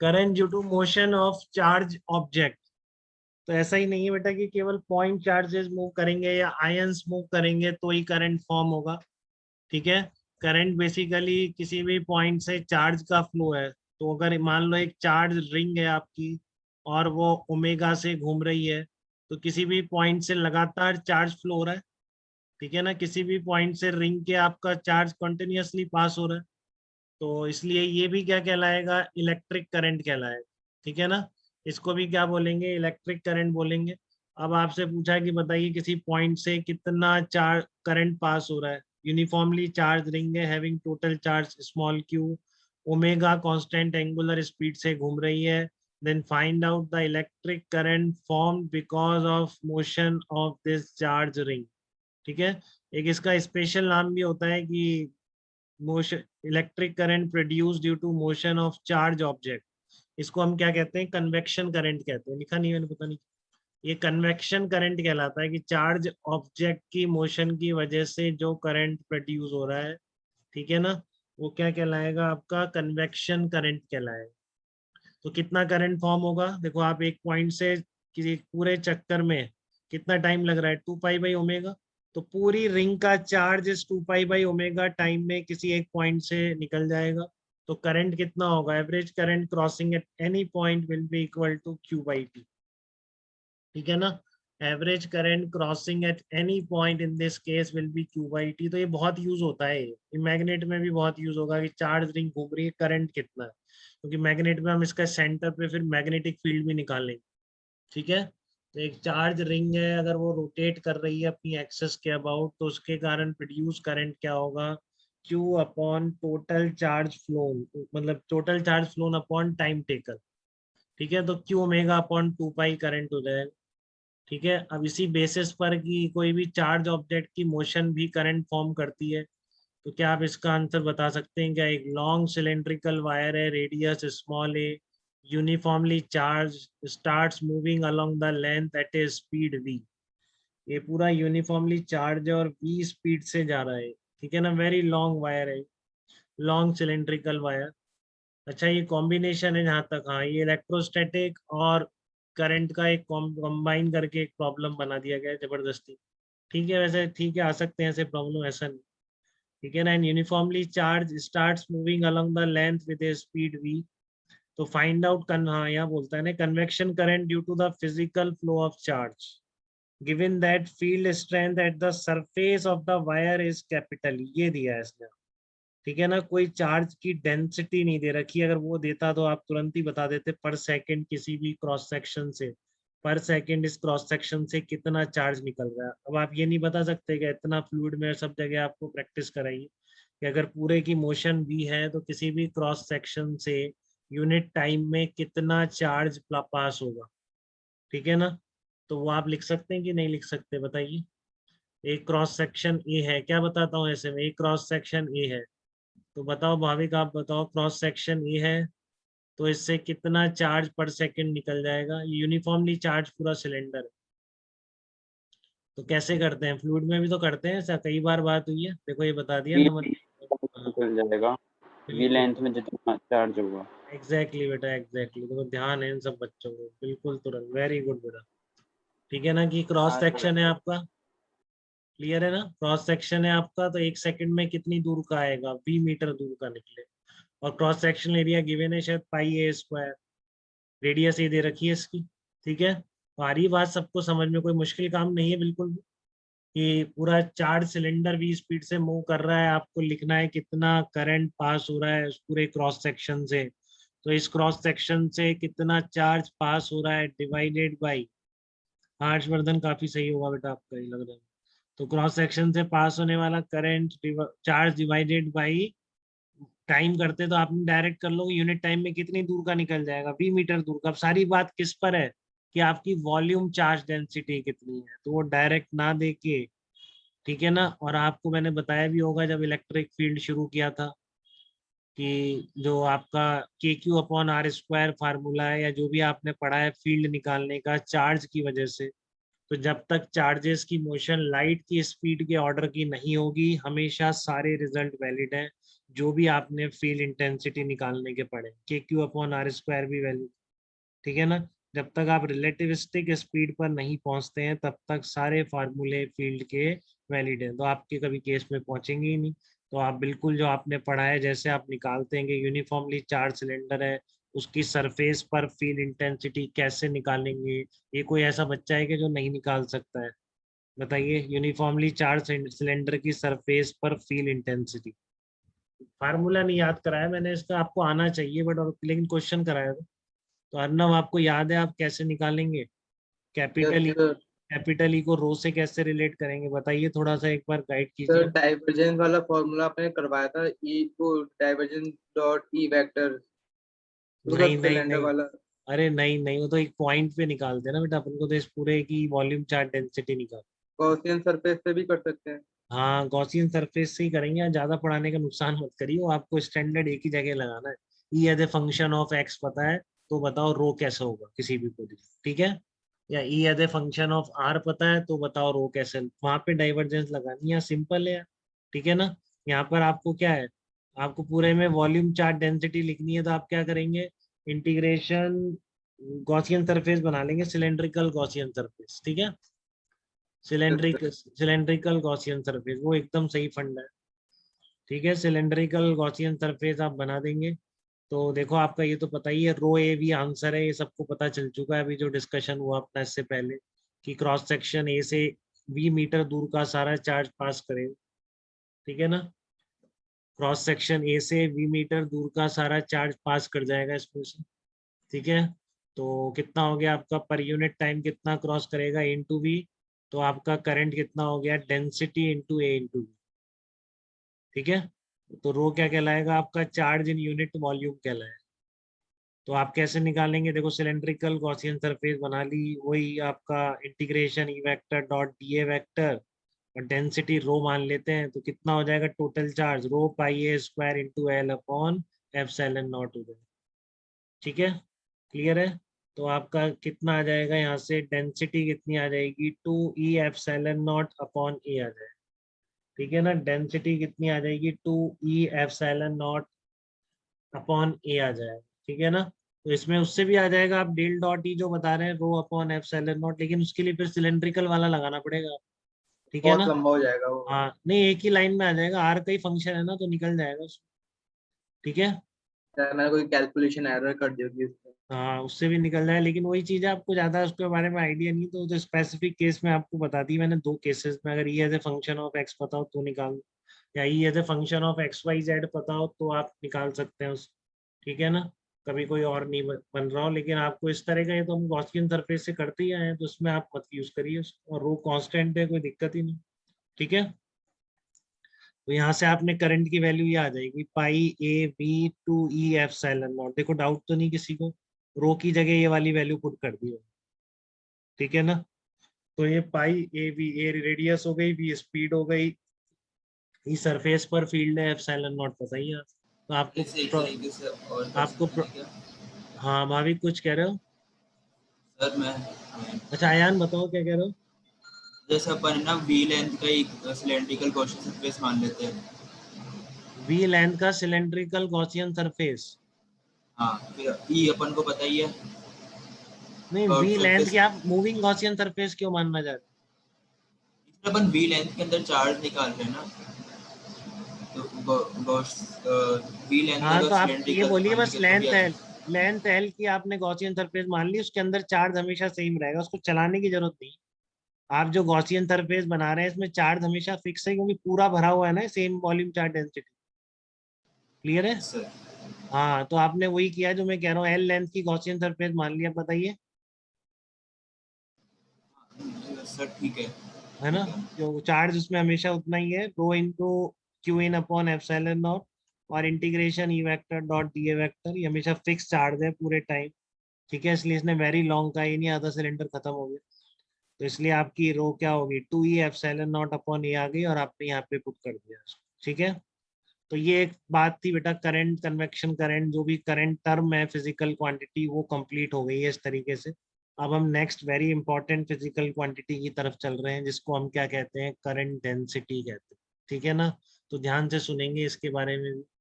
Current due to motion of charge object. तो ऐसा ही नहीं है बेटा कि केवल पॉइंट चार्जेस मूव करेंगे या आयंस मूव करेंगे तो ही करंट फॉर्म होगा। ठीक है, करंट बेसिकली किसी भी पॉइंट से चार्ज का फ्लो है। तो अगर मान लो एक चार्ज रिंग है आपकी और वो ओमेगा से घूम रही है, तो किसी भी पॉइंट से लगातार चार्ज फ्लो हो रहा है। ठीक है ना, किसी भी पॉइंट से रिंग के आपका चार्ज कंटिन्यूअसली पास हो रहा है, तो इसलिए ये भी क्या कहलाएगा, इलेक्ट्रिक करंट कहलाएगा। ठीक है ना, इसको भी क्या बोलेंगे, इलेक्ट्रिक करंट बोलेंगे। अब आपसे पूछा कि बताइए किसी पॉइंट से कितना चार्ज करंट पास हो रहा है। यूनिफॉर्मली चार्ज रिंग है having total charge small Q, omega constant angular speed से घूम रही है। Then find out the electric current formed because of motion of this charge ring. ठीक है, एक इसका स्पेशल नाम भी होता है कि motion, electric current produce due to motion of charge object. इसको हम क्या कहते हैं, कन्वेक्शन करंट कहते हैं। लिखा नहीं मैंने, पता नहीं। ये कन्वेक्शन करंट कहलाता है कि चार्ज ऑब्जेक्ट की मोशन की वजह से जो करंट प्रोड्यूस हो रहा है, ठीक है ना, वो क्या कहलाएगा, आपका कन्वेक्शन करंट कहलाएगा। तो कितना करंट फॉर्म होगा, देखो आप एक पॉइंट से किसी पूरे चक्कर में कितना टाइम लग रहा है, 2 पाई बाई ओमेगा। तो पूरी रिंग का चार्ज इस 2 पाई बाई ओमेगा टाइम में किसी एक पॉइंट से निकल जाएगा। तो करंट कितना होगा, average current crossing at any point will be equal to Q/T। ठीक है ना, average current crossing at any point in this case will be Q/T। तो ये बहुत यूज होता है, ये मैग्नेट में भी बहुत यूज होगा कि चार्ज रिंग घूम रही है, करंट कितना है, क्योंकि मैग्नेट में हम इसका सेंटर पे फिर मैग्नेटिक फील्ड भी निकालेंगे। ठीक है, तो एक चार्ज रिंग है, अगर वो रोटेट कर रही है अपनी एक्सेस के अबाउट, तो उसके कारण प्रोड्यूस करंट क्या होगा, Q upon total charge flown, मतलब total charge flown upon time taken. ठीक है, तो Q omega upon 2 pi current हो जाएगा। ठीक है, अब इसी बेसिस पर कि कोई भी चार्ज ऑब्जेक्ट की मोशन भी करंट फॉर्म करती है, तो क्या आप इसका आंसर बता सकते हैं क्या, एक लॉन्ग सिलेंड्रिकल वायर है, radius small a, uniformly charge, starts moving along the length at a speed v। ये पूरा यूनिफॉर्मली चार्ज है और v स्पीड से जा रहा है। ठीक है ना, वेरी लॉन्ग वायर है, लॉन्ग सिलेंड्रिकल वायर। अच्छा, ये कॉम्बिनेशन है जहाँ तक, हाँ, ये इलेक्ट्रोस्टैटिक और करंट का एक कंबाइन करके एक प्रॉब्लम बना दिया गया है जबरदस्ती। ठीक है, वैसे ठीक है, आ सकते हैं ऐसे प्रॉब्लम, ऐसा नहीं। ठीक है ना, and uniformly charge starts moving along the length with a speed v। तो फाइंड आउट कर, हाँ यहाँ बोलता है ना, convection current due to the physical flow of charge given that field strength at the surface of the wire is capital, ये दिया है इसने। ठीक है ना, कोई चार्ज की डेंसिटी नहीं दे रखी, अगर वो देता तो आप तुरंत ही बता देते पर सेकंड किसी भी क्रॉस सेक्शन से, पर सेकंड इस क्रॉस सेक्शन से कितना चार्ज निकल रहा है। अब आप ये नहीं बता सकते कि इतना फ्लूइड में सब जगह आपको प्रैक्टिस कराइए कि अगर पूरे की मोशन भी है तो किसी भी क्रॉस सेक्शन से यूनिट टाइम में कितना चार्ज पास होगा। ठीक है ना, तो वो आप लिख सकते हैं कि नहीं लिख सकते, बताइए। एक क्रॉस सेक्शन ए है, क्या बताता हूँ ऐसे में, एक क्रॉस सेक्शन ए है, तो बताओ भाविक, आप बताओ, क्रॉस सेक्शन ये है तो इससे कितना चार्ज पर सेकंड निकल जाएगा, यूनिफॉर्मली चार्ज पूरा सिलेंडर है। तो कैसे करते हैं, फ्लूइड में भी तो करते हैं ऐसा, कई बार बात हुई है, देखो ये बता दिया वी नंबर। हाँ, निकल जाएगा, वी बिल्कुल, लेंथ में जितना चार्ज होगा। एग्जैक्टली बेटा, एग्जैक्टली, देखो ध्यान है इन सब बच्चों को, बिल्कुल तुरंत, वेरी गुड बेटा। ठीक है ना, कि क्रॉस हाँ सर। सेक्शन है आपका, क्लियर है ना, क्रॉस सेक्शन है आपका, तो एक सेकंड में कितनी दूर का आएगा, 20 मीटर दूर का निकले। और क्रॉस सेक्शन एरिया गिवन है शायद πa², रेडियस ये दे रखी है इसकी। ठीक है, तो आ रही बात सबको समझ में, कोई मुश्किल काम नहीं है बिल्कुल भी, कि पूरा चार्ज सिलेंडर v स्पीड से मूव कर रहा है, आपको लिखना है कितना करंट पास हो रहा है उस पूरे क्रॉस सेक्शन से। तो इस क्रॉस सेक्शन से कितना चार्ज पास हो रहा है डिवाइडेड बाई, हर्षवर्धन काफी सही होगा बेटा आपका, ये लग रहा है। तो क्रॉस सेक्शन से पास होने वाला current charge divided by time करते तो आपने डायरेक्ट कर लो यूनिट टाइम में कितनी दूर का निकल जाएगा, 20 मीटर दूर का। अब सारी बात किस पर है कि आपकी वॉल्यूम चार्ज डेंसिटी कितनी है, तो वो डायरेक्ट ना दे के, ठीक है ना। और आपको मैंने बताया भी होगा जब इलेक्ट्रिक फील्ड शुरू किया था कि जो आपका KQ/R² फार्मूला है, या जो भी आपने पढ़ा है फील्ड निकालने का चार्ज की वजह से, तो जब तक चार्जेस की मोशन लाइट की स्पीड के ऑर्डर की नहीं होगी, हमेशा सारे रिजल्ट वैलिड हैं। जो भी आपने फील्ड इंटेंसिटी निकालने के पड़े, के क्यू अपॉन आर स्क्वायर भी वैल्यू, ठीक है ना। जब तक आप रिलेटिविस्टिक स्पीड पर नहीं पहुंचते हैं तब तक सारे फार्मूले फील्ड के वैलिड हैं, तो आपके कभी केस में पहुंचेंगे ही नहीं। तो आप बिल्कुल जो आपने पढ़ा है जैसे आप निकालते हैं कि यूनिफॉर्मली चार्ज सिलेंडर है, उसकी सरफेस पर फील्ड इंटेंसिटी कैसे निकालेंगे। ये कोई ऐसा बच्चा है कि जो नहीं निकाल सकता है? बताइए, यूनिफॉर्मली चार्ज सिलेंडर की सरफेस पर फील्ड इंटेंसिटी, फार्मूला नहीं याद कराया मैंने इसका, आपको आना चाहिए बट, और लेकिन क्वेश्चन कराया था। तो अर्नव आपको याद है आप कैसे निकालेंगे? Yes capital E, sir. Capital E को रो से कैसे रिलेट करेंगे बताइए, थोड़ा सा एक बार गाइड सर कीजिए। डाइवर्जेंस वाला फॉर्मूला आपने करवाया था, ई को डाइवर्जेंस डॉट ई वेक्टर, उसका नहीं नहीं सिलेंडर नहीं, वाला। अरे नहीं नहीं, वो तो एक पॉइंट पे निकालते हैं ना बेटा, अपन को तो इस पूरे की वॉल्यूम चार्ज डेंसिटी निकाल। गॉसियन सरफेस से भी कर सकते हैं। हाँ, गॉसियन सरफेस से ही करेंगे, ज्यादा पढ़ाने का नुकसान मत करिए, वो आपको स्टैंडर्ड एक ही जगह लगाना है। E as a function of X पता है, तो बताओ रो कैसे होगा किसी भी पोजीशन, ठीक है। या E as a function of R पता है, तो बताओ रो कैसे, वहां पे डाइवर्जेंस लगानी है, सिंपल है, ठीक है ना। यहाँ पर आपको क्या है, आपको पूरे में वॉल्यूम चार्ज डेंसिटी लिखनी है, तो आप क्या करेंगे, इंटीग्रेशन गॉसियन सरफेस बना लेंगे, सिलेंड्रिकल गॉसियन सरफेस, ठीक है। सिलेंड्रिकल गॉसियन सरफेस वो एकदम सही फंड है, ठीक है। सिलेंड्रिकल गॉसियन सरफेस आप बना देंगे, तो देखो आपका ये तो पता ही है, रो ए भी आंसर है, ये सबको पता चल चुका है अभी जो डिस्कशन हुआ अपना इससे पहले, कि क्रॉस सेक्शन ए से वी मीटर दूर का सारा चार्ज पास करे, ठीक है ना। क्रॉस सेक्शन ए से वी मीटर दूर का सारा चार्ज पास कर जाएगा इसमें से, ठीक है। तो कितना हो गया आपका पर यूनिट टाइम, कितना क्रॉस करेगा इनटू वी, तो आपका करंट कितना हो गया, density into a into v, ठीक है। तो रो क्या कहलाएगा आपका, चार्ज इन यूनिट वॉल्यूम कहलाएगा। तो आप कैसे निकालेंगे, देखो सिलेंड्रिकल गॉसियन सरफेस बना ली, वही आपका integration E vector dot d A vector, और डेंसिटी रो मान लेते हैं, तो कितना हो जाएगा total charge, rho pi a square into l upon epsilon nought हो जाएगा, ठीक है। क्लियर है। तो आपका कितना आ जाएगा यहाँ से, डेंसिटी कितनी आ जाएगी, 2 ई एप्सिलॉन नॉट अपॉन ए आ जाएगा, ठीक है ना। डेंसिटी कितनी आ जाएगी, 2 ई एप्सिलॉन नॉट अपॉन ए आ जाएगा, ठीक है ना। तो इसमें उससे भी आ जाएगा, आप डेल डॉट ई जो बता रहे हैं रो अपॉन एप्सिलॉन नॉट, लेकिन उसके लिए फिर सिलेंड्रिकल वाला लगाना पड़ेगा, ठीक है बहुत ना। लंबा हो जाएगा वो। हाँ नहीं, एक ही लाइन में आ जाएगा, आर का ही फंक्शन है ना, तो निकल जाएगा उसमें, ठीक है। शायद मैंने कोई कैलकुलेशन एरर कर दी होगी उसमें। हाँ उससे भी निकल जाए, लेकिन वही चीज है, आपको ज्यादा उसके बारे में आइडिया नहीं, तो स्पेसिफिक केस में आपको बता दी मैंने, दो केसेस में, अगर E as a function of X पता हो तो निकाल दो, या E as a function of X Y Z पता हो तो आप निकाल सकते हैं उस, ठीक है ना। कभी कोई और नहीं बन रहा हो, लेकिन आपको इस तरह का, ये तो हम गॉसियन सरफेस से करते ही आए हैं, तो उसमें आप मत यूज करिए उसको, और रो कांस्टेंट है, कोई दिक्कत ही नहीं, ठीक है। तो यहाँ से आपने करंट की वैल्यू ये आ जाएगी, pi A B 2 E epsilon naught, देखो डाउट तो नहीं किसी को, रो की जगह ये वाली वैल्यू पुट कर दी हो, ठीक है ना। तो ये पाई ए बी, ए रेडियस हो गई, बी स्पीड हो गई, ई सरफेस पर फील्ड है, एप्सिलॉन नॉट पता ही है। तो आपको इसे एक तरीके से और कर आपको सकते हैं क्या? हाँ भाविक कुछ कह रहे हो? सर मैं अच्छा आयान बताओ क्या कह रहे हो। जैसे अपन ना वी लेंथ का एक सिलेंड्रिकल गॉसियन सरफेस मान लेते हैं। वी लेंथ का सिलेंड्रिकल गॉसियन सरफेस, हाँ फिर ई अपन को पता ही है। नहीं कर्व वी लेंथ सरफेस की आप मूविंग गॉसियन सरफेस क्यों मानना चाहते इसमें अपन वी लेंथ के अंदर चार्ज निकाल रहे हैं ना, तो गॉस वी हैं? लेंथ हाँ अगर तो आप ये सिलेंड्रिकल बोलिए मान बस, लेंगे तो भी लेंथ आ है, जाएगा। लेंथ एल की आपने गॉसियन सरफेस मान ली, उसके अंदर चार्ज हमेशा सेम रहेगा, उसको चलाने की जरूरत नहीं। आप जो गॉसियन सरफेस बना रहे हैं इसमें चार्ज हमेशा फिक्स है, क्योंकि पूरा भरा हुआ है ना, same volume charge density, clear है। सर हाँ तो आपने वही किया जो मैं कह रहा हूँ, एल लेंथ की गॉसियन सरफेस मान लिया, बताइए, सर ठीक है है ना। ठीक है। जो चार्ज उसमें हमेशा उतना ही है, rho into Q in upon epsilon naught, और integration E vector dot d A vector, ये हमेशा फिक्स चार्ज है पूरे टाइम, ठीक है। इसलिए इसने वेरी लॉन्ग का, ये नहीं आधा सिलेंडर खत्म हो गया, तो इसलिए आपकी रो क्या होगी, 2 ई एप्सिलॉन नॉट अपॉन ए आ गई, और आपने यहाँ पे पुट कर दिया, ठीक है। तो ये एक बात थी बेटा, करंट, कन्वेक्शन करंट, जो भी करंट टर्म है फिजिकल क्वांटिटी, वो कंप्लीट हो गई है इस तरीके से। अब हम next very important physical quantity की तरफ चल रहे हैं, जिसको हम क्या कहते हैं, करंट डेंसिटी कहते हैं, ठीक है ना। तो ध्यान से सुनेंगे इसके बारे में भी।